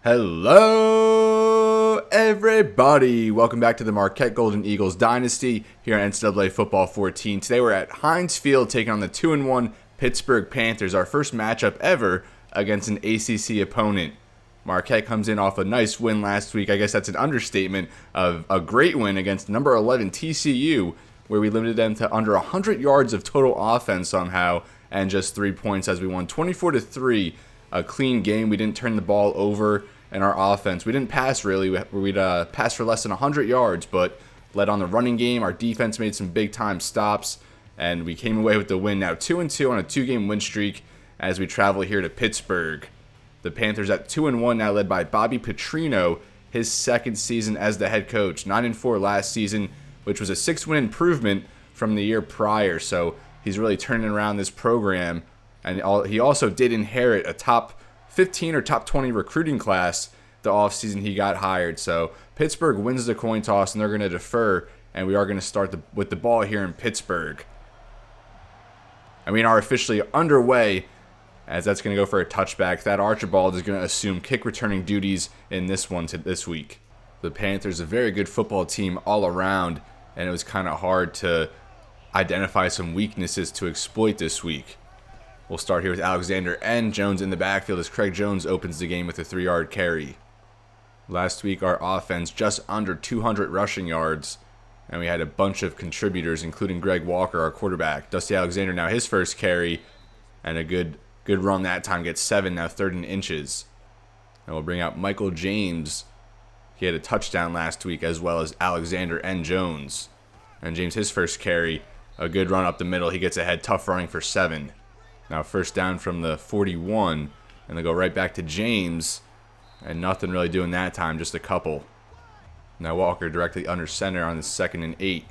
Hello, everybody. Welcome back to the Marquette Golden Eagles Dynasty here on NCAA Football 14. Today we're at Heinz Field taking on the 2-1 Pittsburgh Panthers, our first matchup ever against an ACC opponent. Marquette comes in off a nice win last week. I guess that's an understatement of a great win against number 11 TCU, where we limited them to under 100 yards of total offense somehow and just 3 points as we won 24-3. A clean game. We didn't turn the ball over in our offense. We didn't pass really. We'd pass for less than 100 yards, but led on the running game. Our defense made some big-time stops, and we came away with the win. Now 2-2 on a 2-game win streak as we travel here to Pittsburgh. The Panthers at 2-1 now, led by Bobby Petrino, his second season as the head coach. 9-4 last season, which was a 6-win improvement from the year prior. So he's really turning around this program. And he also did inherit a top 15 or top 20 recruiting class the offseason he got hired. So Pittsburgh wins the coin toss, and they're going to defer, and we are going to start with the ball here in Pittsburgh. And we are officially underway, as that's going to go for a touchback. That Archibald is going to assume kick returning duties in this one this week. The Panthers, a very good football team all around, and it was kind of hard to identify some weaknesses to exploit this week. We'll start here with Alexander and Jones in the backfield as Craig Jones opens the game with a 3-yard carry. Last week, our offense just under 200 rushing yards, and we had a bunch of contributors, including Greg Walker, our quarterback. Dusty Alexander now his first carry, and a good run that time, gets 7, now 3rd and inches. And we'll bring out Michael James. He had a touchdown last week, as well as Alexander and Jones. And James his first carry, a good run up the middle. He gets ahead, tough running for 7. Now first down from the 41, and they go right back to James, and nothing really doing that time, just a couple. Now Walker directly under center on the 2nd and 8,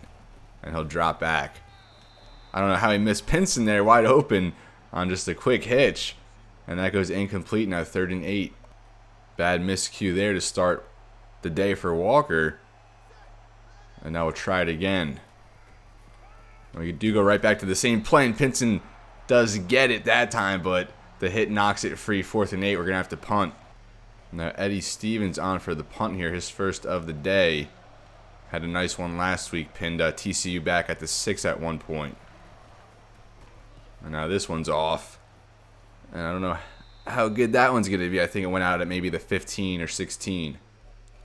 and he'll drop back. I don't know how he missed Pinson there, wide open on just a quick hitch, and that goes incomplete. Now 3rd and 8. Bad miscue there to start the day for Walker, and now we'll try it again. We do go right back to the same play, and Pinson does get it that time, but the hit knocks it free. 4th and 8. We're going to have to punt. Now Eddie Stevens on for the punt here, his first of the day. Had a nice one last week, pinned TCU back at the 6 at one point. And now this one's off. And I don't know how good that one's going to be. I think it went out at maybe the 15 or 16.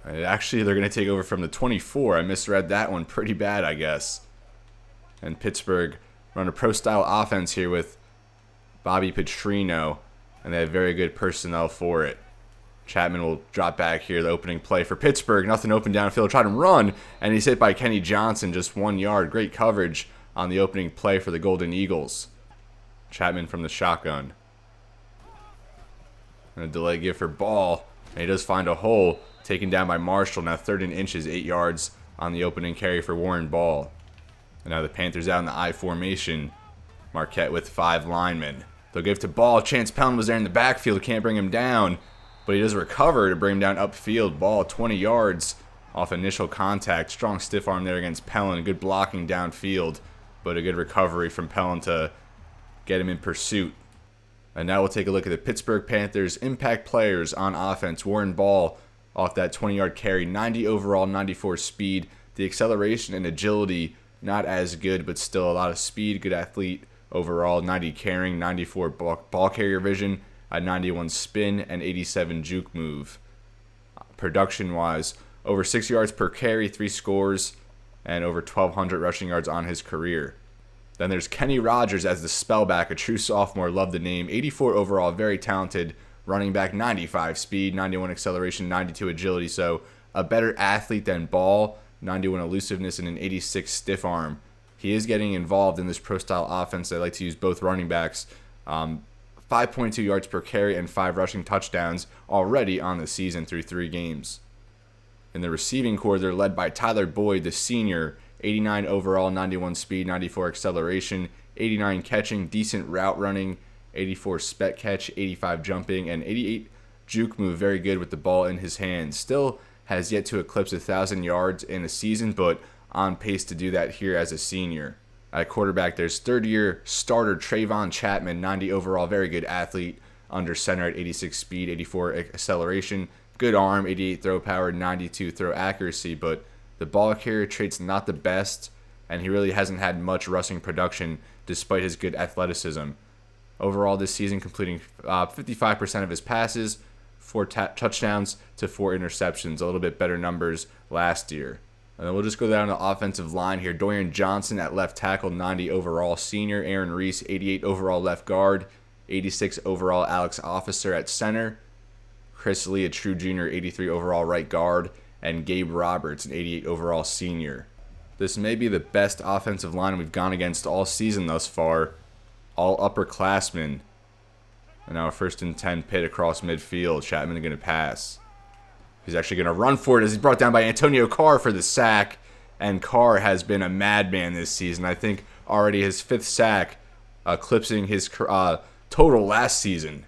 Actually, they're going to take over from the 24. I misread that one pretty bad, I guess. And Pittsburgh run a pro-style offense here with Bobby Petrino, and they have very good personnel for it. Chapman will drop back here, the opening play for Pittsburgh. Nothing open downfield, tried to run, and he's hit by Kenny Johnson, just 1 yard. Great coverage on the opening play for the Golden Eagles. Chapman from the shotgun. And a delay give for Ball, and he does find a hole, taken down by Marshall. Now 3rd and inches, 8 yards on the opening carry for Warren Ball. And now the Panthers out in the I formation. Marquette with 5 linemen. They'll give to Ball. Chance Pellin was there in the backfield. Can't bring him down. But he does recover to bring him down upfield. Ball 20 yards off initial contact. Strong stiff arm there against Pellin. Good blocking downfield. But a good recovery from Pellin to get him in pursuit. And now we'll take a look at the Pittsburgh Panthers' impact players on offense. Warren Ball off that 20-yard carry. 90 overall, 94 speed. The acceleration and agility not as good, but still a lot of speed. Good athlete overall. 90 carrying, 94 ball carrier vision, a 91 spin, and 87 juke move. Production-wise, over 6 yards per carry, 3 scores, and over 1,200 rushing yards on his career. Then there's Kenny Rogers as the spellback, a true sophomore. Love the name. 84 overall, very talented running back. 95 speed, 91 acceleration, 92 agility. So a better athlete than Ball. 91 elusiveness, and an 86 stiff arm. He is getting involved in this pro-style offense. They like to use both running backs. 5.2 yards per carry and 5 rushing touchdowns already on the season through 3 games. In the receiving corps, they're led by Tyler Boyd, the senior. 89 overall, 91 speed, 94 acceleration, 89 catching, decent route running, 84 spec catch, 85 jumping, and 88 juke move. Very good with the ball in his hands. Still has yet to eclipse 1,000 yards in a season, but on pace to do that here as a senior. At quarterback, there's third-year starter Trayvon Chapman, 90 overall, very good athlete, under center at 86 speed, 84 acceleration, Good arm, 88 throw power, 92 throw accuracy, but the ball carrier trait's not the best, and he really hasn't had much rushing production despite his good athleticism. Overall this season, completing 55% of his passes, 4 touchdowns to 4 interceptions, a little bit better numbers last year. And then we'll just go down the offensive line here. Dorian Johnson at left tackle, 90 overall senior. Aaron Reese, 88 overall left guard. 86 overall Alex Officer at center. Chris Lee, a true junior, 83 overall right guard. And Gabe Roberts, an 88 overall senior. This may be the best offensive line we've gone against all season thus far. All upperclassmen. And now 1st and 10 Pitt across midfield. Chapman going to pass. He's actually going to run for it as he's brought down by Antonio Carr for the sack. And Carr has been a madman this season. I think already his 5th sack, eclipsing his total last season.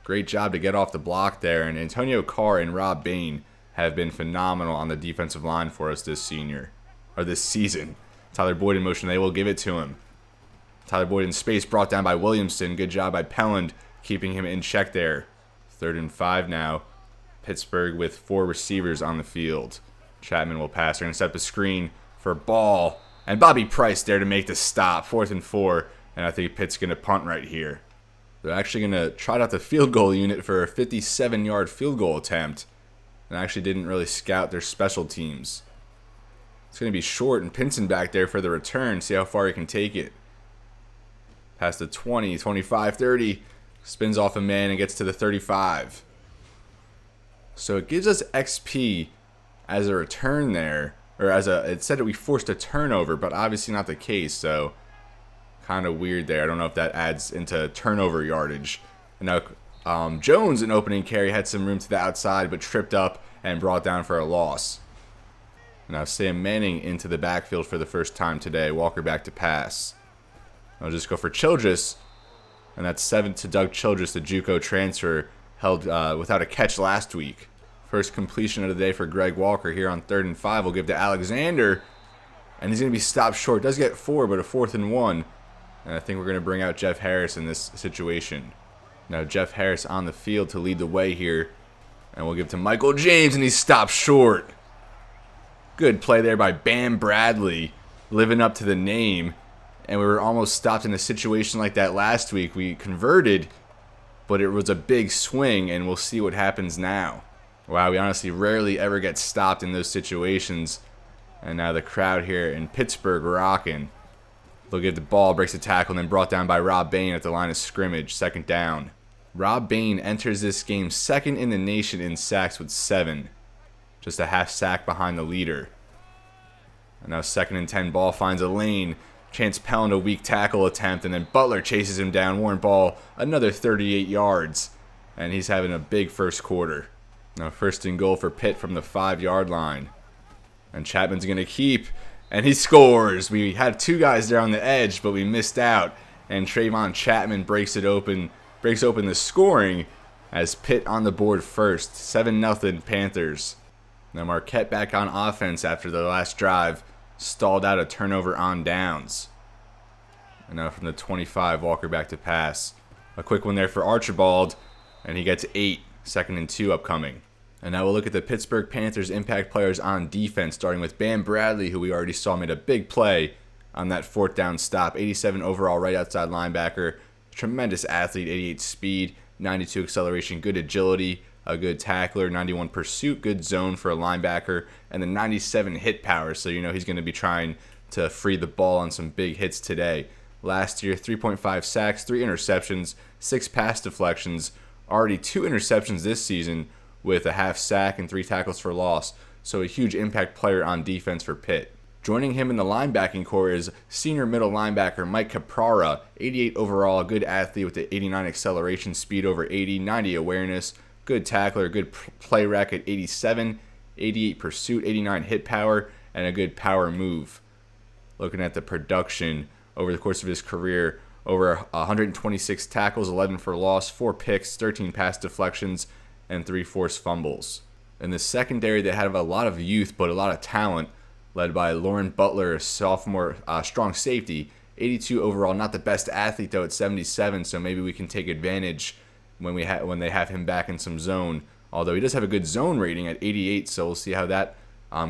Great job to get off the block there. And Antonio Carr and Rob Bain have been phenomenal on the defensive line for us this season. Tyler Boyd in motion. They will give it to him. Tyler Boyd in space, brought down by Williamson. Good job by Pelland, keeping him in check there. 3rd and 5 now. Pittsburgh with 4 receivers on the field. Chapman will pass. They're going to set up a screen for Ball. And Bobby Price there to make the stop. 4th and 4. And I think Pitt's going to punt right here. They're actually going to try out the field goal unit for a 57-yard field goal attempt. And actually didn't really scout their special teams. It's going to be short, and Pinson back there for the return. See how far he can take it. Past the 20, 25, 30. Spins off a man and gets to the 35. So it gives us XP as a return there. Or it said that we forced a turnover, but obviously not the case. So kind of weird there. I don't know if that adds into turnover yardage. And now Jones, in opening carry, had some room to the outside, but tripped up and brought down for a loss. Now Sam Manning into the backfield for the first time today. Walker back to pass. I'll just go for Childress. And that's 7 to Doug Childress, the JUCO transfer, held without a catch last week. First completion of the day for Greg Walker here on 3rd and 5. We'll give to Alexander. And he's going to be stopped short. Does get 4, but a 4th and 1. And I think we're going to bring out Jeff Harris in this situation. Now Jeff Harris on the field to lead the way here. And we'll give to Michael James, and he's stopped short. Good play there by Bam Bradley, living up to the name. And we were almost stopped in a situation like that last week. We converted, but it was a big swing, and we'll see what happens now. Wow, we honestly rarely ever get stopped in those situations. And now the crowd here in Pittsburgh rocking. They'll give the ball, breaks the tackle, and then brought down by Rob Bain at the line of scrimmage, 2nd down. Rob Bain enters this game 2nd in the nation in sacks with 7. Just a half sack behind the leader. And now 2nd and 10, Ball finds a lane. Chance Pelland, a weak tackle attempt, and then Butler chases him down. Warren Ball, another 38 yards. And he's having a big first quarter. Now 1st and goal for Pitt from the 5-yard line. And Chapman's going to keep, and he scores. We had 2 guys there on the edge, but we missed out. And Trayvon Chapman breaks open the scoring as Pitt on the board first. 7-0 Panthers. Now Marquette back on offense after the last drive. Stalled out a turnover on downs. And now from the 25, Walker back to pass. A quick one there for Archibald, and he gets 8. 2nd and 2 upcoming. And now we'll look at the Pittsburgh Panthers impact players on defense, starting with Bam Bradley, who we already saw made a big play on that 4th down stop. 87 overall right outside linebacker. Tremendous athlete, 88 speed, 92 acceleration, good agility, a good tackler, 91 pursuit, good zone for a linebacker, and the 97 hit power, so you know he's going to be trying to free the ball on some big hits today. Last year, 3.5 sacks, 3 interceptions, 6 pass deflections, already 2 interceptions this season with a half sack and 3 tackles for loss, so a huge impact player on defense for Pitt. Joining him in the linebacking core is senior middle linebacker Mike Caprara, 88 overall, a good athlete with the 89 acceleration, speed over 80, 90 awareness, good tackler, good play rec at 87, 88 pursuit, 89 hit power, and a good power move. Looking at the production over the course of his career, over 126 tackles, 11 for loss, 4 picks, 13 pass deflections, and 3 forced fumbles. In the secondary, they had a lot of youth, but a lot of talent, led by Lauren Butler, a sophomore strong safety, 82 overall, not the best athlete though at 77, so maybe we can take advantage when they have him back in some zone. Although he does have a good zone rating at 88, so we'll see how that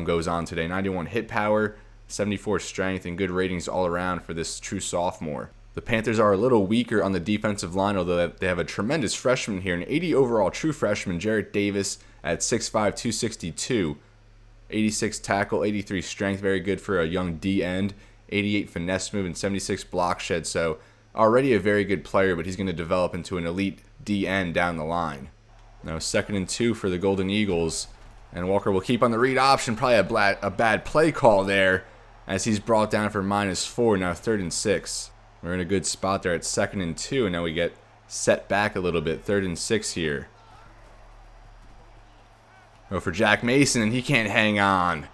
goes on today. 91 hit power, 74 strength, and good ratings all around for this true sophomore. The Panthers are a little weaker on the defensive line, although they have a tremendous freshman here, an 80 overall true freshman, Jarrett Davis at 6'5", 262. 86 tackle, 83 strength, very good for a young D end. 88 finesse move and 76 block shed, so already a very good player, but he's going to develop into an elite D end down the line. Now 2nd and 2 for the Golden Eagles, and Walker will keep on the read option. Probably a bad play call there as he's brought down for -4. Now 3rd and 6. We're in a good spot there at 2nd and 2, and now we get set back a little bit. 3rd and 6 here. Go for Jack Mason, and he can't hang on.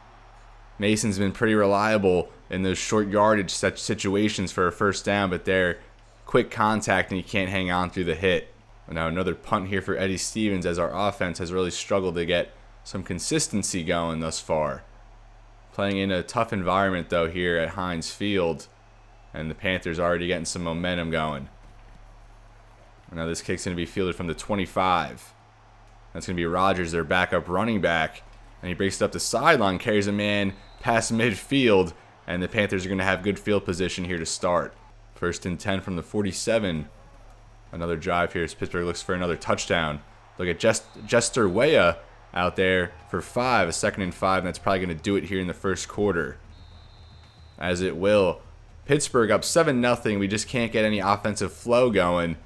Mason's been pretty reliable in those short yardage situations for a first down, but they're quick contact, and he can't hang on through the hit. Now another punt here for Eddie Stevens, as our offense has really struggled to get some consistency going thus far. Playing in a tough environment, though, here at Heinz Field, and the Panthers already getting some momentum going. Now this kick's going to be fielded from the 25. That's going to be Rogers, their backup running back. And he breaks it up the sideline, carries a man past midfield, and the Panthers are going to have good field position here to start. 1st and 10 from the 47. Another drive here as Pittsburgh looks for another touchdown. Look at Jester Weah out there for 5, a 2nd and 5, and that's probably going to do it here in the first quarter. As it will. Pittsburgh up 7-0. We just can't get any offensive flow going.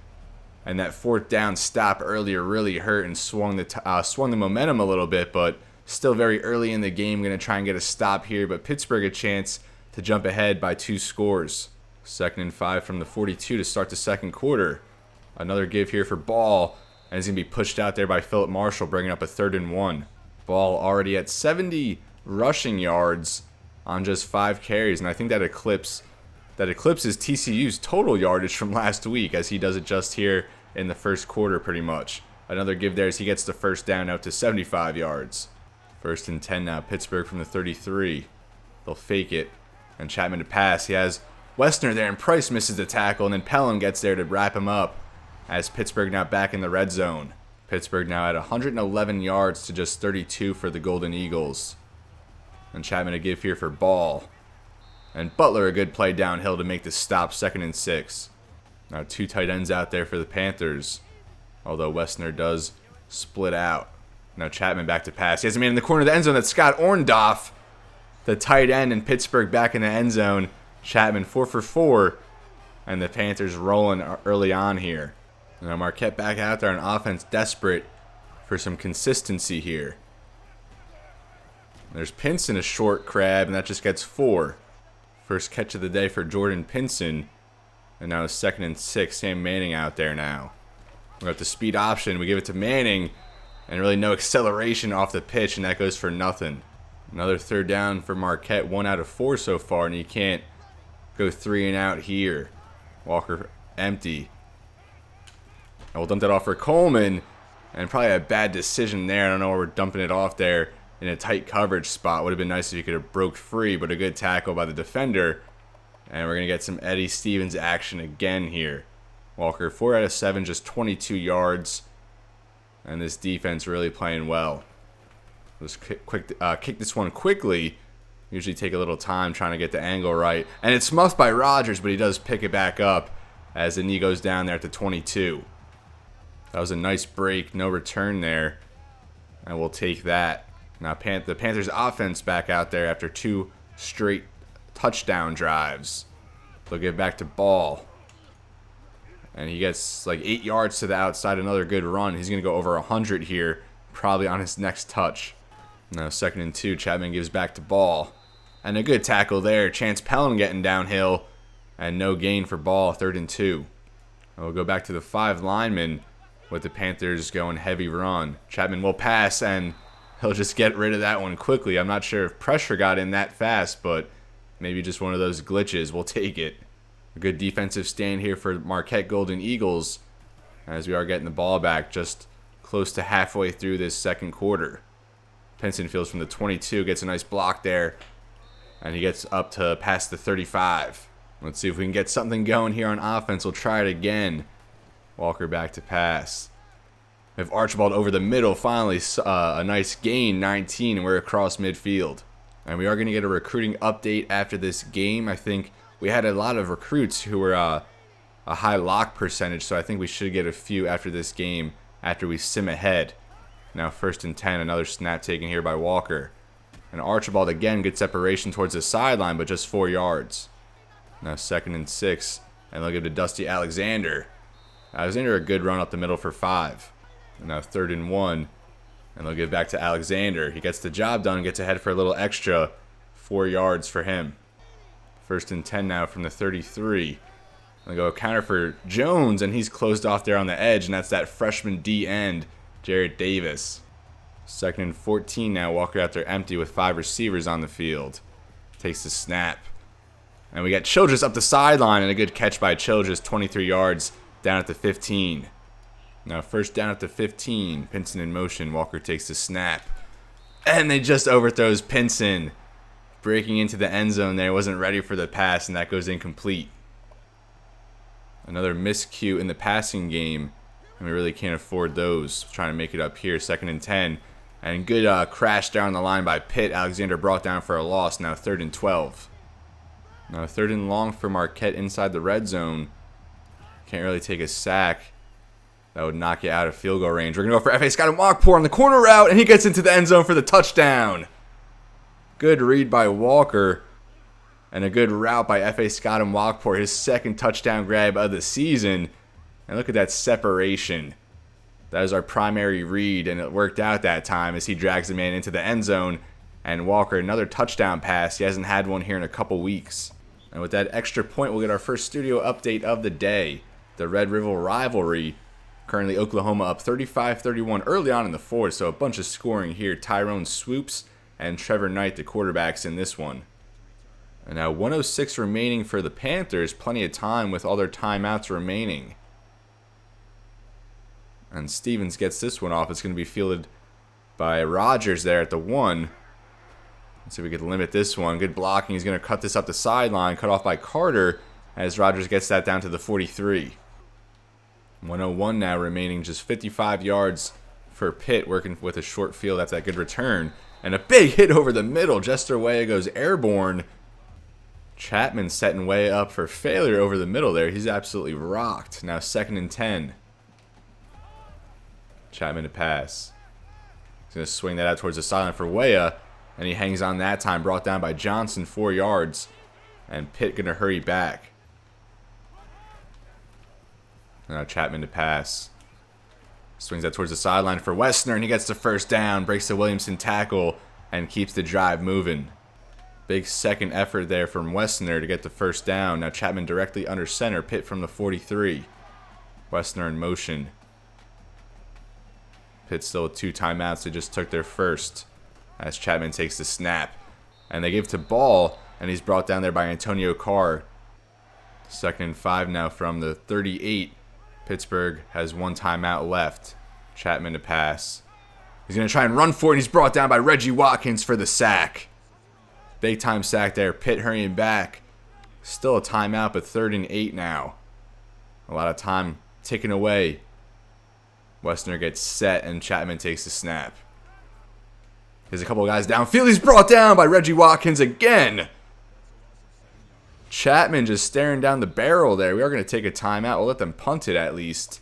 And that 4th down stop earlier really hurt and swung the momentum a little bit, but still very early in the game. Going to try and get a stop here, but Pittsburgh a chance to jump ahead by 2 scores. 2nd and 5 from the 42 to start the second quarter. Another give here for Ball, and he's going to be pushed out there by Philip Marshall, bringing up a 3rd and 1. Ball already at 70 rushing yards on just 5 carries, and I think that eclipses TCU's total yardage from last week, as he does it just here in the first quarter pretty much. Another give there as he gets the 1st down out to 75 yards. 1st and 10 now, Pittsburgh from the 33. They'll fake it, and Chapman to pass. He has Westner there, and Price misses the tackle, and then Pelham gets there to wrap him up, as Pittsburgh now back in the red zone. Pittsburgh now at 111 yards to just 32 for the Golden Eagles. And Chapman a give here for Ball. And Butler a good play downhill to make the stop, 2nd and 6. Now 2 tight ends out there for the Panthers, although Westner does split out. Now Chapman back to pass. He has a man in the corner of the end zone. That's Scott Orndoff, the tight end, and Pittsburgh back in the end zone. Chapman 4 for 4, and the Panthers rolling early on here. Now Marquette back out there on offense, desperate for some consistency here. There's Pinson, a short crab, and that just gets 4. First catch of the day for Jordan Pinson. And now it's 2nd and 6. Sam Manning out there now. We got the speed option. We give it to Manning. And really no acceleration off the pitch, and that goes for nothing. Another 3rd down for Marquette. 1 out of 4 so far, and you can't go 3 and out here. Walker empty. And we'll dump that off for Coleman. And probably a bad decision there. I don't know why we're dumping it off there in a tight coverage spot. Would have been nice if he could have broke free, but a good tackle by the defender. And we're going to get some Eddie Stevens action again here. Walker, 4 out of 7, just 22 yards. And this defense really playing well. Let's kick this one quickly. Usually take a little time trying to get the angle right. And it's muffed by Rogers, but he does pick it back up as the knee goes down there at the 22. That was a nice break. No return there. And we'll take that. Now the Panthers offense back out there after 2 straight touchdown drives. They'll get back to Ball. And he gets like 8 yards to the outside. Another good run. He's going to go over 100 here, probably on his next touch. Now 2nd and 2. Chapman gives back to Ball. And a good tackle there. Chance Pelham getting downhill. And no gain for Ball. 3rd and 2. And we'll go back to the 5 linemen with the Panthers going heavy run. Chapman will pass, and he'll just get rid of that one quickly. I'm not sure if pressure got in that fast, but maybe just one of those glitches. We'll take it. A good defensive stand here for Marquette Golden Eagles as we are getting the ball back just close to halfway through this second quarter. Pinson fields from the 22, gets a nice block there, and he gets up to past the 35. Let's see if we can get something going here on offense. We'll try it again. Walker back to pass. We have Archibald over the middle. Finally, a nice gain, 19, and we're across midfield. And we are going to get a recruiting update after this game. I think we had a lot of recruits who were a high lock percentage, so I think we should get a few after this game after we sim ahead. Now 1st and 10, another snap taken here by Walker. And Archibald again, good separation towards the sideline, but just 4 yards. Now 2nd and 6, and they'll give to Dusty Alexander. Alexander a good run up the middle for 5. And now 3rd and 1, and they'll give back to Alexander. He gets the job done, gets ahead for a little extra, 4 yards for him. 1st and 10 now from the 33. They'll go counter for Jones, and he's closed off there on the edge, and that's that freshman D end, Jarrett Davis. 2nd and 14 now. Walker out there empty with 5 receivers on the field. Takes the snap. And we got Childress up the sideline, and a good catch by Childress, 23 yards down at the 15. Now 1st down at the 15. Pinson in motion. Walker takes the snap. And they just overthrows Pinson. Breaking into the end zone there. Wasn't ready for the pass, and that goes incomplete. Another miscue in the passing game. And we really can't afford those. Trying to make it up here. 2nd and 10. And good crash down the line by Pitt. Alexander brought down for a loss. Now 3rd and 12. Now 3rd and long for Marquette inside the red zone. Can't really take a sack. That would knock you out of field goal range. We're going to go for F.A. Scott and Walkpour on the corner route, and he gets into the end zone for the touchdown. Good read by Walker, and a good route by F.A. Scott and Walkpour, his 2nd touchdown grab of the season. And look at that separation. That is our primary read, and it worked out that time as he drags the man into the end zone. And Walker, another touchdown pass. He hasn't had one here in a couple weeks. And with that extra point, we'll get our first studio update of the day. The Red River rivalry. Currently Oklahoma up 35-31 early on in the 4th, so a bunch of scoring here. Tyrone Swoops and Trevor Knight, the quarterbacks in this one. And now 106 remaining for the Panthers. Plenty of time with all their timeouts remaining. And Stevens gets this one off. It's going to be fielded by Rogers there at the 1. Let's see if we can limit this one. Good blocking. He's going to cut this up the sideline. Cut off by Carter as Rogers gets that down to the 43. 101 now remaining. Just 55 yards for Pitt, working with a short field after that good return. And a big hit over the middle. Jester Weah goes airborne. Chapman setting way up for failure over the middle there. He's absolutely rocked. Now 2nd and 10. Chapman to pass. He's going to swing that out towards the sideline for Weah. And he hangs on that time. Brought down by Johnson, 4 yards. And Pitt going to hurry back. Now Chapman to pass. Swings that towards the sideline for Westner. And he gets the 1st down. Breaks the Williamson tackle. And keeps the drive moving. Big 2nd effort there from Westner to get the 1st down. Now Chapman directly under center. Pitt from the 43. Westner in motion. Pitt still with 2 timeouts. They just took their 1st. As Chapman takes the snap. And they give to Ball. And he's brought down there by Antonio Carr. 2nd and 5 now from the 38. Pittsburgh has 1 timeout left. Chapman to pass. He's going to try and run for it. And he's brought down by Reggie Watkins for the sack. Big time sack there. Pitt hurrying back. Still a timeout, but 3rd and 8 now. A lot of time ticking away. Westner gets set, and Chapman takes the snap. There's a couple of guys downfield. He's brought down by Reggie Watkins again. Chapman just staring down the barrel there. We are going to take a timeout. We'll let them punt it at least.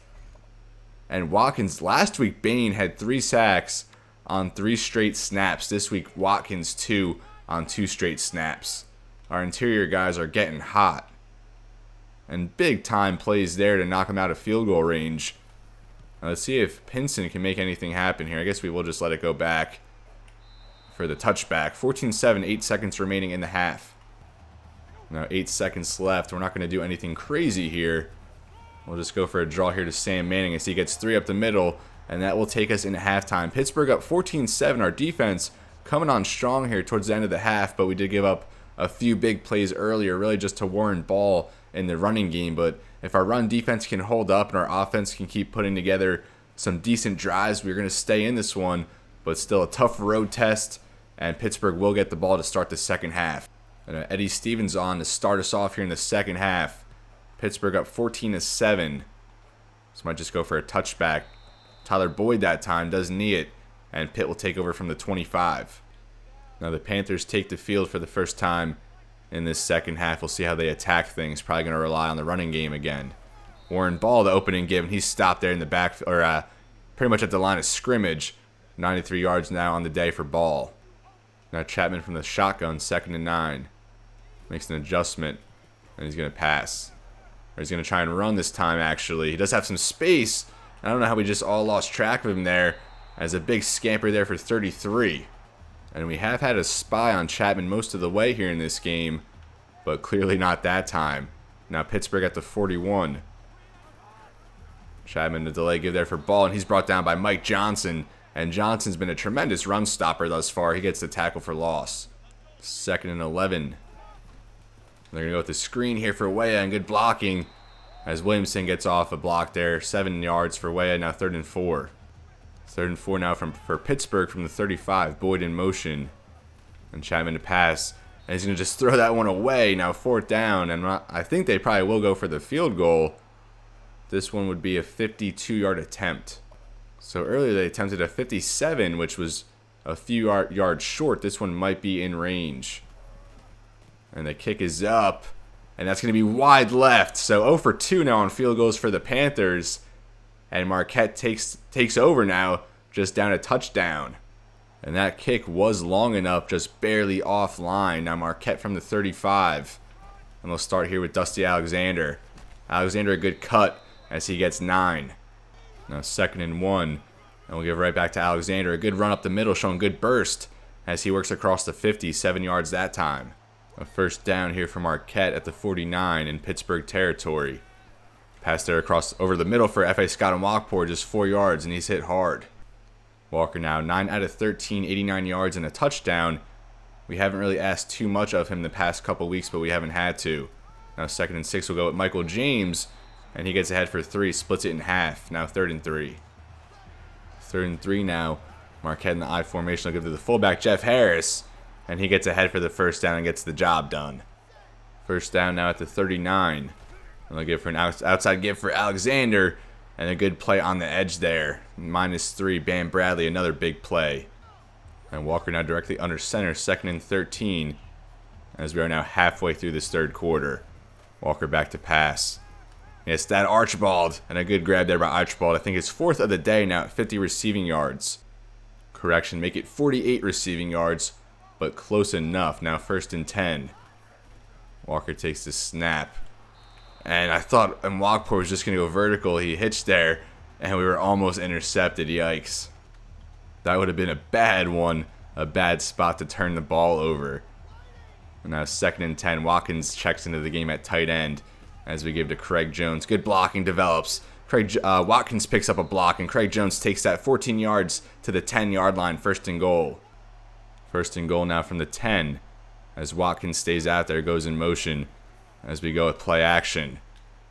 And Watkins, last week, Bain had 3 sacks on 3 straight snaps. This week, Watkins 2 on 2 straight snaps. Our interior guys are getting hot. And big time plays there to knock them out of field goal range. Now let's see if Pinson can make anything happen here. I guess we will just let it go back for the touchback. 14-7, 8 seconds remaining in the half. Now 8 seconds left. We're not going to do anything crazy here. We'll just go for a draw here to Sam Manning as he gets 3 up the middle. And that will take us into halftime. Pittsburgh up 14-7. Our defense coming on strong here towards the end of the half. But we did give up a few big plays earlier, really just to Warren Ball in the running game. But if our run defense can hold up and our offense can keep putting together some decent drives, we're going to stay in this one. But still a tough road test. And Pittsburgh will get the ball to start the second half. And Eddie Stevens on to start us off here in the second half. Pittsburgh up 14-7. This might just go for a touchback. Tyler Boyd that time does knee it, and Pitt will take over from the 25. Now the Panthers take the field for the first time in this second half. We'll see how they attack things. Probably going to rely on the running game again. Warren Ball, the opening give, and he's stopped there in the back, or pretty much at the line of scrimmage. 93 yards now on the day for Ball. Now Chapman from the shotgun, 2nd and 9. Makes an adjustment, and he's going to pass. Or he's going to try and run this time, actually. He does have some space. I don't know how we just all lost track of him there, as a big scamper there for 33. And we have had a spy on Chapman most of the way here in this game, but clearly not that time. Now Pittsburgh at the 41. Chapman, the delay give there for Ball, and he's brought down by Mike Johnson. And Johnson's been a tremendous run stopper thus far. He gets the tackle for loss. 2nd and 11. They're going to go with the screen here for Weah, and good blocking as Williamson gets off a block there. 7 yards for Weah, now 3rd and 4. 3rd and 4 now for Pittsburgh from the 35. Boyd in motion. And Chapman to pass. And he's going to just throw that one away. Now 4th down, and I think they probably will go for the field goal. This one would be a 52-yard attempt. So earlier they attempted a 57, which was a few yards short. This one might be in range. And the kick is up, and that's going to be wide left. So 0 for 2 now on field goals for the Panthers. And Marquette takes over now, just down a touchdown. And that kick was long enough, just barely offline. Now Marquette from the 35. And they'll start here with Dusty Alexander. Alexander, a good cut as he gets 9. Now 2nd and 1. And we'll give right back to Alexander. A good run up the middle, showing good burst as he works across the 50, 7 yards that time. A first down here for Marquette at the 49 in Pittsburgh territory. Pass there across over the middle for F.A. Scott and Walkpour, just 4 yards, and he's hit hard. Walker now 9 out of 13, 89 yards and a touchdown. We haven't really asked too much of him the past couple weeks, but we haven't had to. Now 2nd and 6 will go with Michael James, and he gets ahead for 3, splits it in half. Now 3rd and 3. 3rd and 3 now. Marquette in the I formation will give to the fullback, Jeff Harris, and he gets ahead for the first down and gets the job done. First down now at the 39. And they'll give for an outside give for Alexander, and a good play on the edge there. -3, Bam Bradley, another big play. And Walker now directly under center, 2nd and 13, as we are now halfway through this 3rd quarter. Walker back to pass. Yes, that Archibald, and a good grab there by Archibald. I think it's 4th of the day now at 50 receiving yards. Correction, make it 48 receiving yards, but close enough. Now 1st and 10. Walker takes the snap. And I thought Walkpour was just going to go vertical. He hitched there, and we were almost intercepted. Yikes. That would have been a bad one, a bad spot to turn the ball over. And now 2nd and 10. Watkins checks into the game at tight end as we give to Craig Jones. Good blocking develops. Watkins picks up a block, and Craig Jones takes that 14 yards to the 10-yard line. 1st and goal. 1st and goal now from the 10 as Watkins stays out there, goes in motion as we go with play action.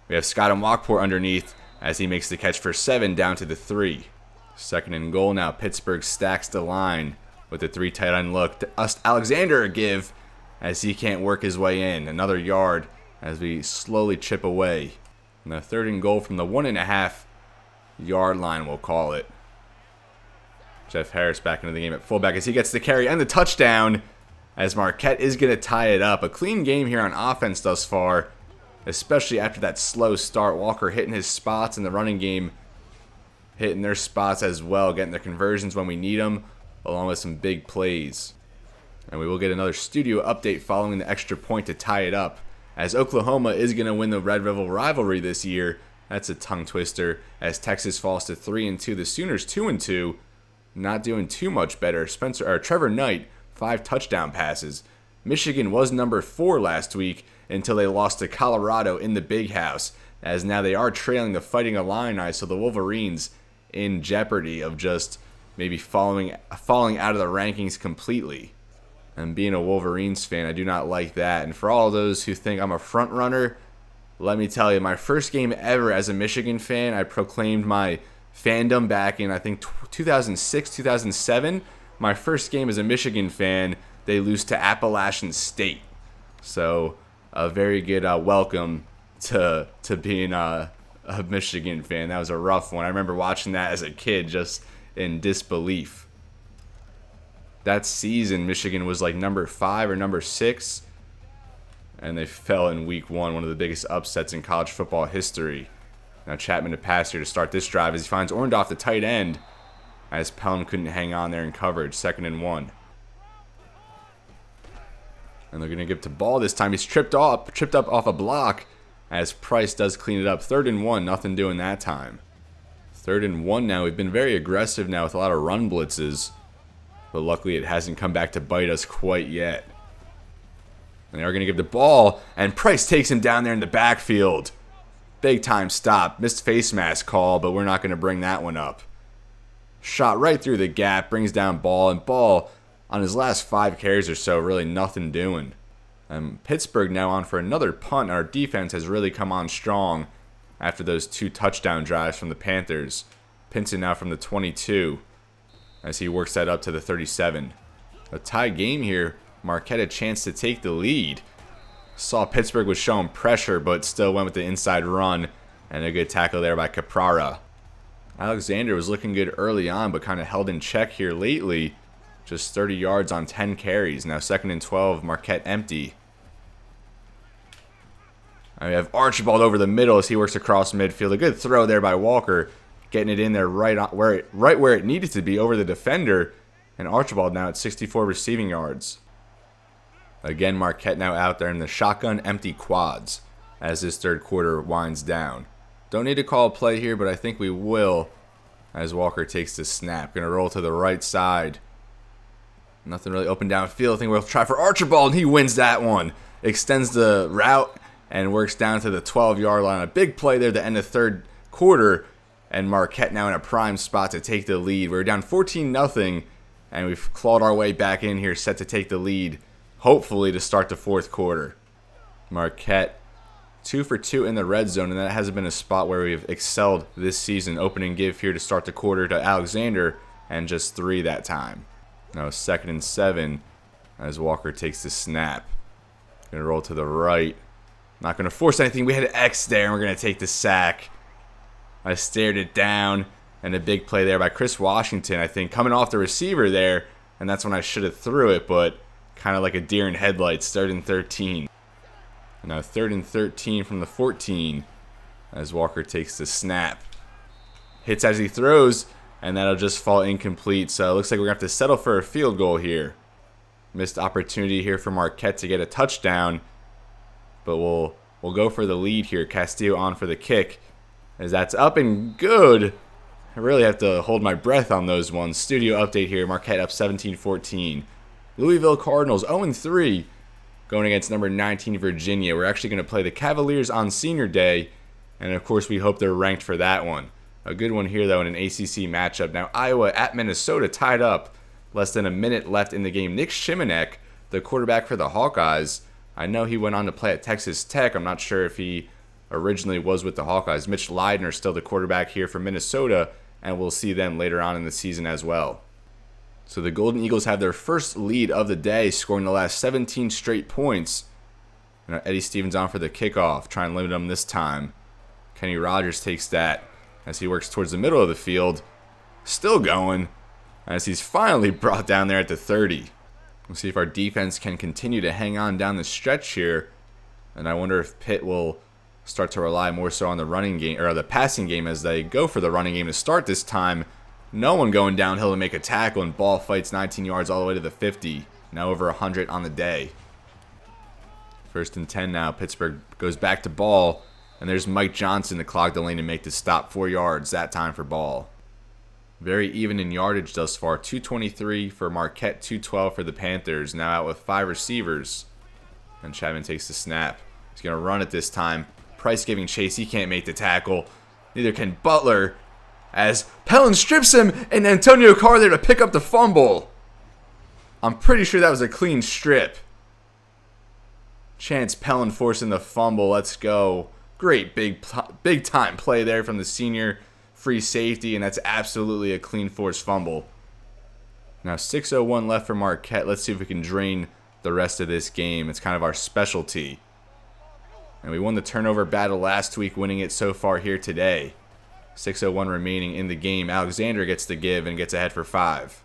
We have Scott and Walkpour underneath as he makes the catch for 7 down to the 3. 2nd and goal now. Pittsburgh stacks the line with the 3 tight end look. Alexander a give as he can't work his way in. Another yard as we slowly chip away. And the 3rd and goal from the 1.5-yard line, we'll call it. Jeff Harris back into the game at fullback as he gets the carry and the touchdown, as Marquette is going to tie it up. A clean game here on offense thus far, especially after that slow start. Walker hitting his spots in the running game, hitting their spots as well, getting their conversions when we need them, along with some big plays. And we will get another studio update following the extra point to tie it up, as Oklahoma is going to win the Red River rivalry this year. That's a tongue twister, as Texas falls to 3-2. The Sooners 2-2, not doing too much better. Trevor Knight, 5 touchdown passes. Michigan was number 4 last week until they lost to Colorado in the Big House, as now they are trailing the Fighting Illini, so the Wolverines in jeopardy of just maybe falling out of the rankings completely. And being a Wolverines fan, I do not like that. And for all those who think I'm a front runner, let me tell you, my first game ever as a Michigan fan, I proclaimed my fandom back in, I think, 2006, 2007. My first game as a Michigan fan, they lose to Appalachian State. So a very good welcome to being a a Michigan fan. That was a rough one. I remember watching that as a kid just in disbelief. That season, Michigan was like number 5 or number 6, and they fell in week 1, one of the biggest upsets in college football history. Now Chapman to pass here to start this drive as he finds Orndorff, the tight end, as Pelham couldn't hang on there in coverage. 2nd and 1. And they're going to give to Ball this time. He's tripped up off a block as Price does clean it up. 3rd and 1, nothing doing that time. 3rd and 1 now. We've been very aggressive now with a lot of run blitzes, but luckily it hasn't come back to bite us quite yet. And they are going to give the ball, and Price takes him down there in the backfield. Big time stop. Missed face mask call, but we're not going to bring that one up. Shot right through the gap, brings down Ball, and Ball on his last 5 carries or so, really nothing doing. Pittsburgh now on for another punt. Our defense has really come on strong after those 2 touchdown drives from the Panthers. Pinson now from the 22 as he works that up to the 37. A tie game here. Marquette a chance to take the lead. Saw Pittsburgh was showing pressure, but still went with the inside run, and a good tackle there by Caprara. Alexander was looking good early on, but kind of held in check here lately. Just 30 yards on 10 carries. Now 2nd and 12, Marquette empty. And we have Archibald over the middle as he works across midfield. A good throw there by Walker, getting it in there right where it needed to be, over the defender. And Archibald now at 64 receiving yards. Again, Marquette now out there in the shotgun empty quads as this 3rd quarter winds down. Don't need to call a play here, but I think we will as Walker takes the snap. Going to roll to the right side. Nothing really open downfield. I think we'll try for Archibald, and he wins that one. Extends the route and works down to the 12-yard line. A big play there at the end of 3rd quarter, and Marquette now in a prime spot to take the lead. We're down 14-0, and we've clawed our way back in here, set to take the lead, hopefully to start the 4th quarter. Marquette 2 for 2 in the red zone, and that hasn't been a spot where we've excelled this season. Opening give here to start the quarter to Alexander, and just 3 that time. Now 2nd and 7 as Walker takes the snap. Going to roll to the right. Not going to force anything. We had an X there, and we're going to take the sack. I stared it down, and a big play there by Chris Washington, I think, coming off the receiver there, and that's when I should have threw it, but kind of like a deer in headlights. 3rd and 13. And now 3rd and 13 from the 14 as Walker takes the snap. Hits as he throws, and that'll just fall incomplete. So it looks like we're going to have to settle for a field goal here. Missed opportunity here for Marquette to get a touchdown, but we'll go for the lead here. Castillo on for the kick as that's up and good. I really have to hold my breath on those ones. Studio update here. Marquette up 17-14. Louisville Cardinals 0-3 going against number 19 Virginia. We're actually going to play the Cavaliers on Senior Day, and of course we hope they're ranked for that one. A good one here, though, in an ACC matchup. Now, Iowa at Minnesota tied up. Less than a minute left in the game. Nick Shimonek, the quarterback for the Hawkeyes. I know he went on to play at Texas Tech. I'm not sure if he originally was with the Hawkeyes. Mitch Leidner still the quarterback here for Minnesota, and we'll see them later on in the season as well. So the Golden Eagles have their first lead of the day, scoring the last 17 straight points. Eddie Stevens on for the kickoff. Try and limit them this time. Kenny Rogers takes that as he works towards the middle of the field. Still going as he's finally brought down there at the 30. We'll see if our defense can continue to hang on down the stretch here. And I wonder if Pitt will start to rely more so on the running game or the passing game as they go for the running game to start this time. No one going downhill to make a tackle, and Ball fights 19 yards all the way to the 50. Now over 100 on the day. 1st and 10 now. Pittsburgh goes back to Ball. And there's Mike Johnson to clog the lane and make the stop. 4 yards that time for Ball. Very even in yardage thus far. 223 for Marquette, 212 for the Panthers. Now out with 5 receivers. And Chapman takes the snap. He's going to run it this time. Price giving chase. He can't make the tackle. Neither can Butler. As Pellin strips him, and Antonio Carr there to pick up the fumble. I'm pretty sure that was a clean strip. Chance Pellin forcing the fumble. Let's go. Great big time play there from the senior free safety, and that's absolutely a clean forced fumble. Now 6:01 left for Marquette. Let's see if we can drain the rest of this game. It's kind of our specialty. And we won the turnover battle last week, winning it so far here today. 6:01 remaining in the game. Alexander gets the give and gets ahead for 5.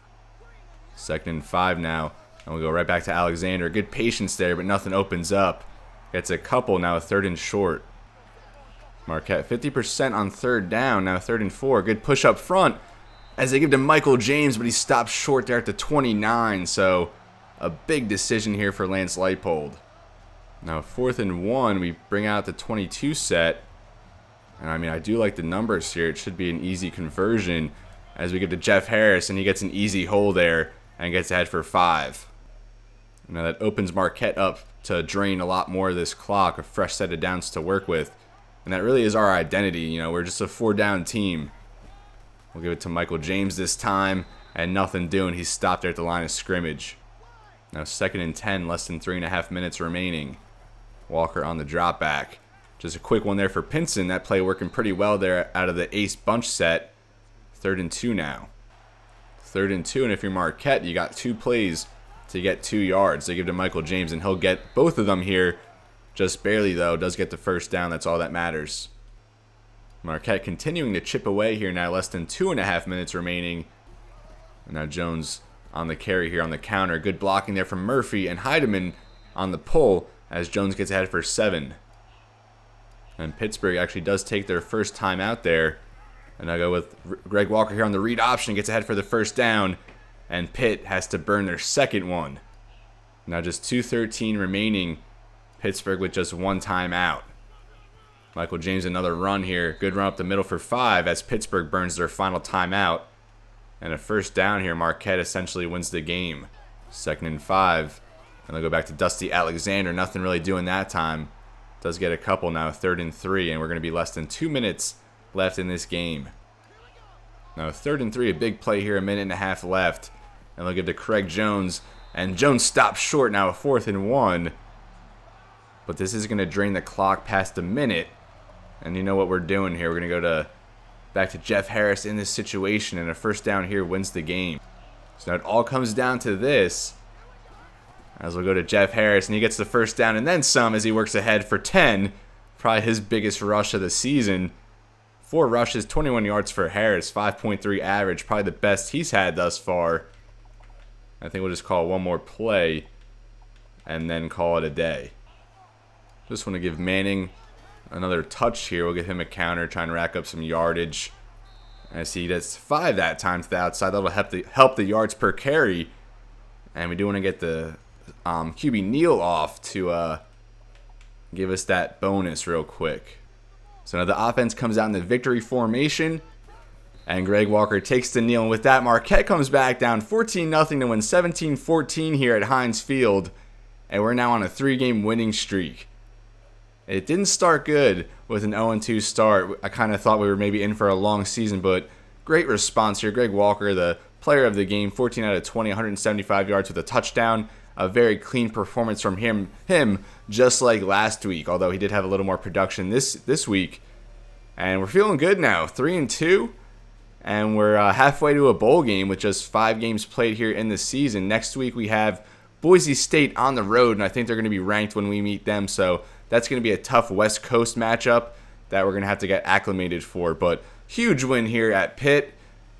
2nd and 5 now. And we go right back to Alexander. Good patience there, but nothing opens up. Gets a couple now, 3rd and short. Marquette 50% on 3rd down, now 3rd and 4. Good push up front as they give to Michael James, but he stops short there at the 29. So a big decision here for Lance Leipold. Now 4th and 1, we bring out the 22 set. And I mean, I do like the numbers here. It should be an easy conversion as we get to Jeff Harris, and he gets an easy hole there and gets ahead for 5. Now that opens Marquette up to drain a lot more of this clock, a fresh set of downs to work with. And that really is our identity. You know, we're just a 4-down team. We'll give it to Michael James this time, and nothing doing. He's stopped there at the line of scrimmage. Now 2nd and 10, less than 3.5 minutes remaining. Walker on the drop back. Just a quick one there for Pinson. That play working pretty well there out of the ace bunch set. 3rd and 2 now. 3rd and 2, and if you're Marquette, you got 2 plays to get 2 yards. They give to Michael James, and he'll get both of them here. Just barely, though. Does get the 1st down. That's all that matters. Marquette continuing to chip away here now. Less than 2.5 minutes remaining. And now Jones on the carry here on the counter. Good blocking there from Murphy, and Heidemann on the pull as Jones gets ahead for 7. And Pittsburgh actually does take their first time out there. And I go with Greg Walker here on the read option. Gets ahead for the 1st down. And Pitt has to burn their 2nd one. Now just 2:13 remaining. Pittsburgh with just 1 timeout. Michael James another run here. Good run up the middle for 5 as Pittsburgh burns their final timeout. And a 1st down here. Marquette essentially wins the game. 2nd and 5. And they'll go back to Dusty Alexander. Nothing really doing that time. Does get a couple now, 3rd and 3, and we're going to be less than 2 minutes left in this game. Now 3rd and 3, a big play here, 1.5 minutes left. And they'll give to Craig Jones, and Jones stops short now, a 4th and 1. But this is going to drain the clock past a minute. And you know what we're doing here. We're going to go back to Jeff Harris in this situation, and a 1st down here wins the game. So now it all comes down to this. As we'll go to Jeff Harris, and he gets the 1st down and then some as he works ahead for 10. Probably his biggest rush of the season. 4 rushes, 21 yards for Harris, 5.3 average. Probably the best he's had thus far. I think we'll just call one more play and then call it a day. Just want to give Manning another touch here. We'll give him a counter, trying to rack up some yardage. As he gets 5 that time to the outside. That'll help the yards per carry. And we do want to get the QB Neal off to give us that bonus real quick. So now the offense comes out in the victory formation, and Greg Walker takes the kneel. And with that, Marquette comes back down 14-0 to win 17-14 here at Heinz Field, and we're now on a 3-game winning streak. It didn't start good with an 0-2 start. I kind of thought we were maybe in for a long season, but great response here. Greg Walker, the player of the game, 14 out of 20, 175 yards with a touchdown. A very clean performance from him just like last week, although he did have a little more production this week. And we're feeling good now, 3-2, and we're halfway to a bowl game with just 5 games played here in the season. Next week we have Boise State on the road, and I think they're going to be ranked when we meet them, so that's going to be a tough West Coast matchup that we're going to have to get acclimated for. But huge win here at Pitt.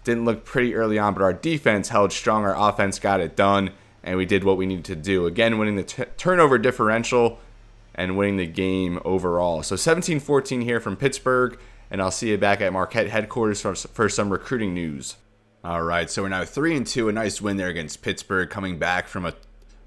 Didn't look pretty early on, but our defense held strong. Our offense got it done, and we did what we needed to do. Again, winning the turnover differential and winning the game overall. So 17-14 here from Pittsburgh, and I'll see you back at Marquette headquarters for some recruiting news. All right, so we're now 3-2, a nice win there against Pittsburgh, coming back from a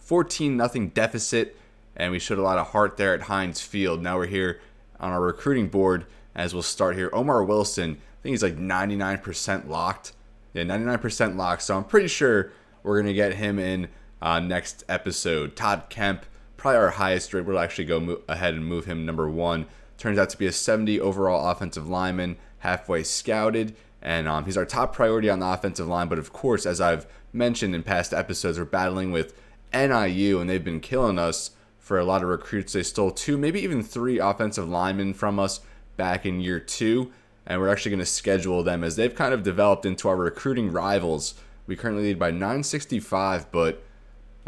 14-0 deficit, and we showed a lot of heart there at Heinz Field. Now we're here on our recruiting board as we'll start here. Omar Wilson, I think he's like 99% locked. Yeah, 99% locked, so I'm pretty sure we're going to get him in next episode. Todd Kemp, probably our highest rate. We'll actually go ahead and move him number 1. Turns out to be a 70 overall offensive lineman, halfway scouted, and he's our top priority on the offensive line. But of course, as I've mentioned in past episodes, we're battling with NIU, and they've been killing us for a lot of recruits. They stole 2, maybe even 3 offensive linemen from us back in year 2, and we're actually going to schedule them as they've kind of developed into our recruiting rivals. We currently lead by 965, but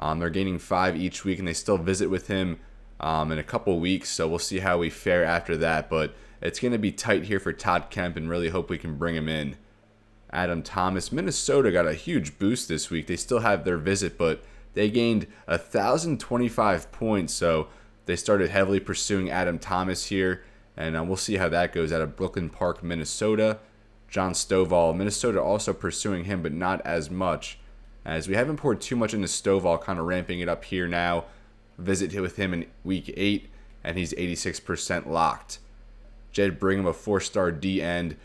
they're gaining 5 each week, and they still visit with him in a couple weeks, so we'll see how we fare after that. But it's going to be tight here for Todd Kemp, and really hope we can bring him in. Adam Thomas, Minnesota got a huge boost this week. They still have their visit, but they gained 1,025 points, so they started heavily pursuing Adam Thomas here, and we'll see how that goes out of Brooklyn Park, Minnesota. John Stovall, Minnesota also pursuing him, but not as much, as we haven't poured too much into Stovall, kind of ramping it up here now. Visit with him in week 8, and he's 86% locked. Jed Brigham, a 4-star D-end.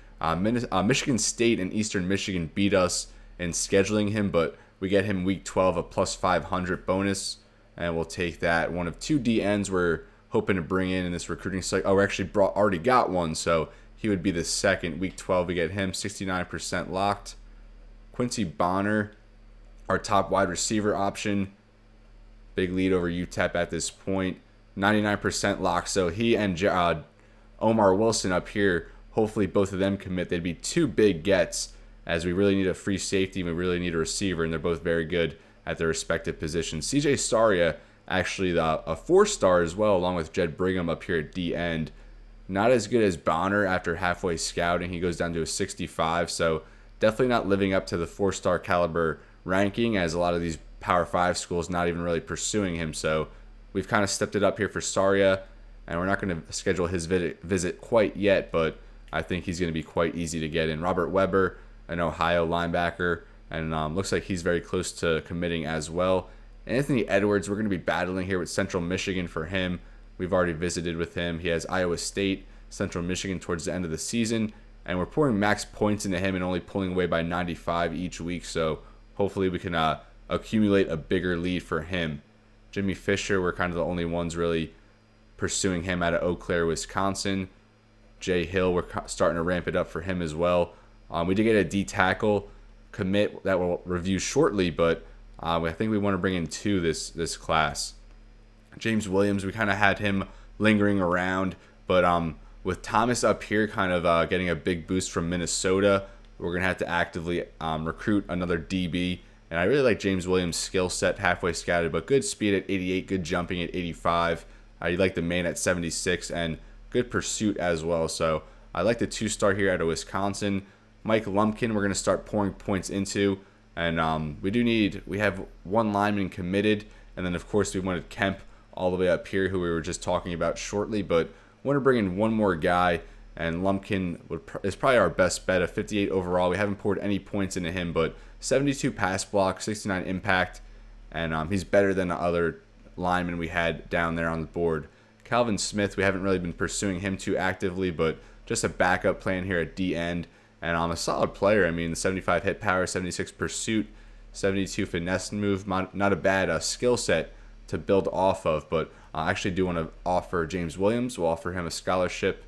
Michigan State and Eastern Michigan beat us in scheduling him, but we get him week 12, a plus 500 bonus, and we'll take that. One of 2 D-ends we're hoping to bring in this recruiting cycle. Oh, we actually already got one, so he would be the second. Week 12, we get him 69% locked. Quincy Bonner, our top wide receiver option. Big lead over UTEP at this point. 99% locked, so he and Omar Wilson up here, hopefully both of them commit. They'd be 2 big gets, as we really need a free safety and we really need a receiver, and they're both very good at their respective positions. CJ Saria, actually a 4-star as well, along with Jed Brigham up here at D-end. Not as good as Bonner after halfway scouting. He goes down to a 65, so definitely not living up to the 4-star caliber ranking, as a lot of these Power 5 schools not even really pursuing him. So we've kind of stepped it up here for Saria, and we're not going to schedule his visit quite yet, but I think he's going to be quite easy to get in. Robert Weber, an Ohio linebacker, and looks like he's very close to committing as well. Anthony Edwards, we're going to be battling here with Central Michigan for him. We've already visited with him. He has Iowa State, Central Michigan towards the end of the season, and we're pouring max points into him and only pulling away by 95 each week, so hopefully we can accumulate a bigger lead for him. Jimmy Fisher, we're kind of the only ones really pursuing him out of Eau Claire, Wisconsin. Jay Hill, we're starting to ramp it up for him as well. We did get a D tackle commit that we'll review shortly, but I think we want to bring in 2 this class. James Williams, we kind of had him lingering around, but with Thomas up here kind of getting a big boost from Minnesota, we're going to have to actively recruit another DB. And I really like James Williams' skill set, halfway scouted, but good speed at 88, good jumping at 85. You like the man at 76, and good pursuit as well. So I like the 2-star here out of Wisconsin. Mike Lumpkin, we're going to start pouring points into. And we have 1 lineman committed. And then, of course, we wanted Kemp all the way up here, who we were just talking about shortly. But want to bring in 1 more guy. And Lumpkin is probably our best bet, a 58 overall. We haven't poured any points into him, but 72 pass block, 69 impact. And he's better than the other linemen we had down there on the board. Calvin Smith, we haven't really been pursuing him too actively, but just a backup plan here at D-end. And a solid player. I mean, 75 hit power, 76 pursuit, 72 finesse move. Not a bad skill set to build off of. But I actually do want to offer James Williams. We'll offer him a scholarship.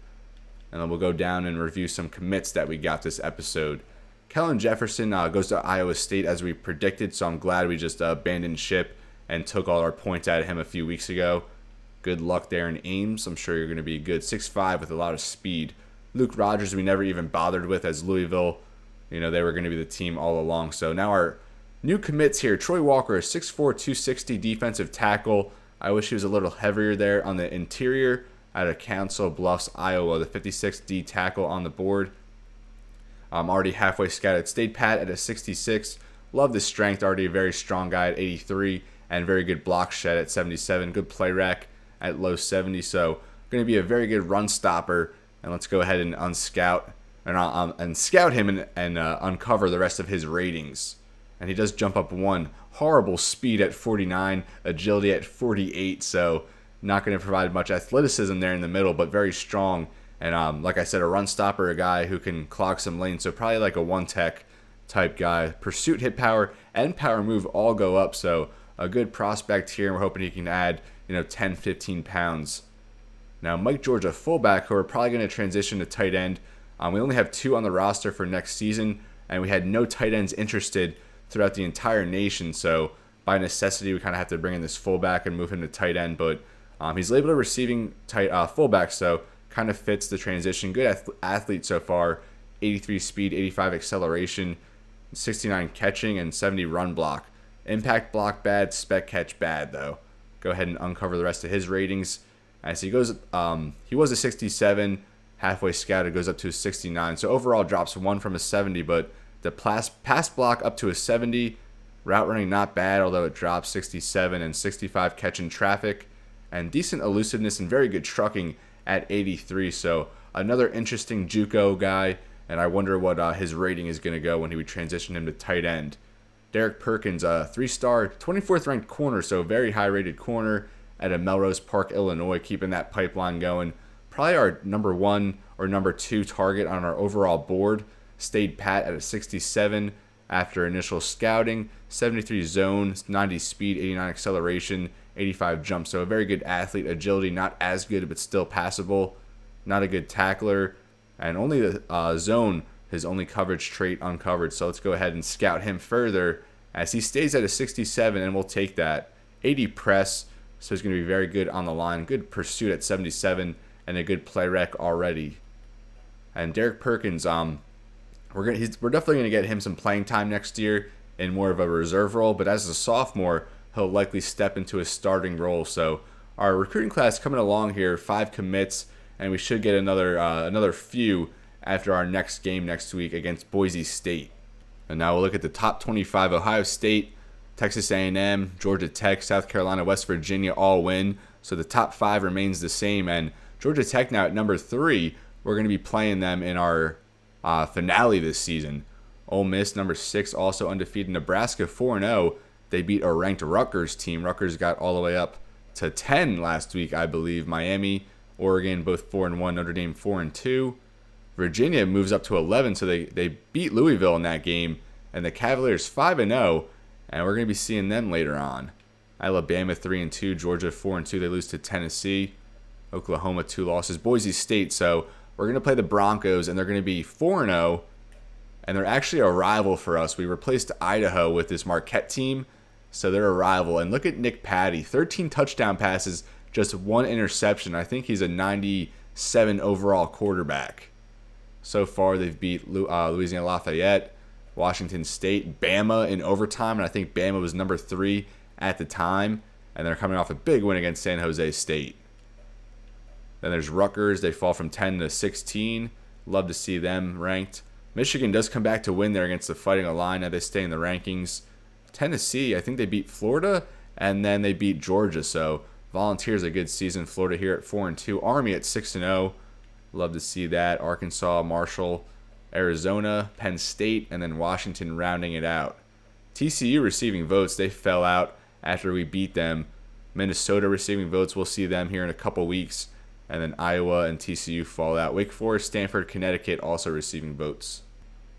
And then we'll go down and review some commits that we got this episode. Kellen Jefferson goes to Iowa State as we predicted, so I'm glad we just abandoned ship and took all our points out of him a few weeks ago. Good luck there in Ames. I'm sure you're going to be good. 6'5" with a lot of speed. Luke Rogers, we never even bothered with, as Louisville, they were going to be the team all along. So now our new commits here. Troy Walker, a 6'4", 260 defensive tackle. I wish he was a little heavier there on the interior. Out of Council Bluffs, Iowa, the 56 D tackle on the board. Already halfway scouted. Stayed pat at a 66. Love the strength. Already a very strong guy at 83. And very good block shed at 77. Good play rack at low 70. So going to be a very good run stopper. And let's go ahead and unscout and scout him and uncover the rest of his ratings. And he does jump up 1. Horrible speed at 49, agility at 48. So not going to provide much athleticism there in the middle, but very strong. And like I said, a run stopper, a guy who can clog some lanes. So probably like a 1-tech type guy. Pursuit, hit power, and power move all go up. So a good prospect here. And we're hoping he can add 10, 15 pounds. Now, Mike George, a fullback, who are probably going to transition to tight end. We only have 2 on the roster for next season, and we had no tight ends interested throughout the entire nation. So by necessity, we kind of have to bring in this fullback and move him to tight end. But he's labeled a receiving fullback, so kind of fits the transition. Good athlete so far. 83 speed, 85 acceleration, 69 catching, and 70 run block. Impact block bad, spec catch bad, though. go ahead and uncover the rest of his ratings. As he goes, he was a 67, halfway scouted, goes up to a 69. So overall drops 1 from a 70, but the pass block up to a 70. Route running not bad, although it drops 67 and 65 catching traffic. And decent elusiveness and very good trucking at 83. So another interesting JUCO guy, and I wonder what his rating is going to go when he would transition him to tight end. Derek Perkins, a 3-star, 24th ranked corner, so very high rated corner at a Melrose Park, Illinois, keeping that pipeline going. Probably our number 1 or number 2 target on our overall board. Stayed pat at a 67 after initial scouting. 73 zone, 90 speed, 89 acceleration, 85 jump. So a very good athlete. Agility not as good, but still passable. Not a good tackler. And only the zone, his only coverage trait uncovered. So let's go ahead and scout him further as he stays at a 67, and we'll take that. 80 press, so he's going to be very good on the line. Good pursuit at 77 and a good play rec already. And Derek Perkins, we're definitely going to get him some playing time next year in more of a reserve role, but as a sophomore, he'll likely step into a starting role. So our recruiting class coming along here, 5 commits, and we should get another few after our next game next week against Boise State. And now we'll look at the top 25. Ohio State, Texas A&M, Georgia Tech, South Carolina, West Virginia all win. So the top 5 remains the same. And Georgia Tech now at number 3, we're going to be playing them in our finale this season. Ole Miss, number 6, also undefeated. Nebraska, 4-0. They beat a ranked Rutgers team. Rutgers got all the way up to 10 last week, I believe. Miami, Oregon, both 4-1. Notre Dame, 4-2. Virginia moves up to 11, so they beat Louisville in that game. And the Cavaliers, 5-0, and we're going to be seeing them later on. Alabama, 3-2. Georgia, 4-2. They lose to Tennessee. Oklahoma, 2 losses. Boise State, so we're going to play the Broncos, and they're going to be 4-0. And they're actually a rival for us. We replaced Idaho with this Marquette team, so they're a rival. And look at Nick Patty, 13 touchdown passes, just 1 interception. I think he's a 97 overall quarterback. So far, they've beat Louisiana Lafayette, Washington State, Bama in overtime, and I think Bama was number 3 at the time. And they're coming off a big win against San Jose State. Then there's Rutgers. They fall from 10 to 16. Love to see them ranked. Michigan does come back to win there against the Fighting Illini. They stay in the rankings. Tennessee, I think they beat Florida, and then they beat Georgia. So Volunteers a good season. Florida here at 4-2. Army at 6-0. Love to see that. Arkansas, Marshall, Arizona, Penn State, and then Washington rounding it out. TCU receiving votes. They fell out after we beat them. Minnesota receiving votes. We'll see them here in a couple weeks. And then Iowa and TCU fall out. Wake Forest, Stanford, Connecticut also receiving votes.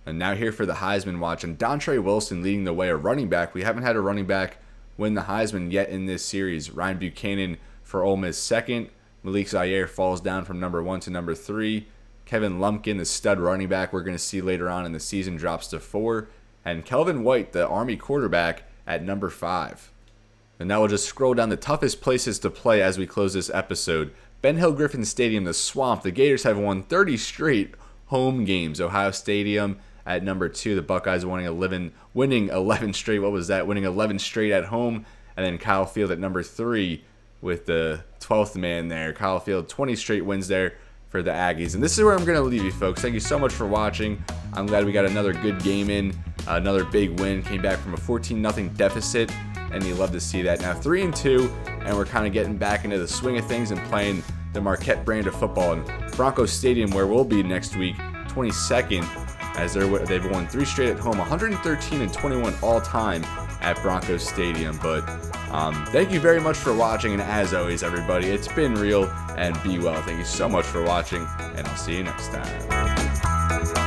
And now here for the Heisman watch. And Dontre Wilson leading the way, a running back. We haven't had a running back win the Heisman yet in this series. Ryan Buchanan for Ole Miss second. Malik Zaire falls down from number 1 to number 3. Kevin Lumpkin, the stud running back we're going to see later on in the season, drops to 4. And Kelvin White, the Army quarterback, at number 5. And now we'll just scroll down the toughest places to play as we close this episode. Ben Hill Griffin Stadium, the Swamp. The Gators have won 30 straight home games. Ohio Stadium at number 2. The Buckeyes winning 11 straight. What was that? Winning 11 straight at home. And then Kyle Field at number 3 with the 12th man there. Kyle Field, 20 straight wins there for the Aggies. And this is where I'm going to leave you, folks. Thank you so much for watching. I'm glad we got another good game in. Another big win. Came back from a 14-0 deficit. And you love to see that. Now 3-2, and we're kind of getting back into the swing of things and playing the Marquette brand of football in Broncos Stadium, where we'll be next week, 22nd, as they've won 3 straight at home, 113-21 all time at Broncos Stadium. But thank you very much for watching, and as always, everybody, it's been real, and be well. Thank you so much for watching, and I'll see you next time.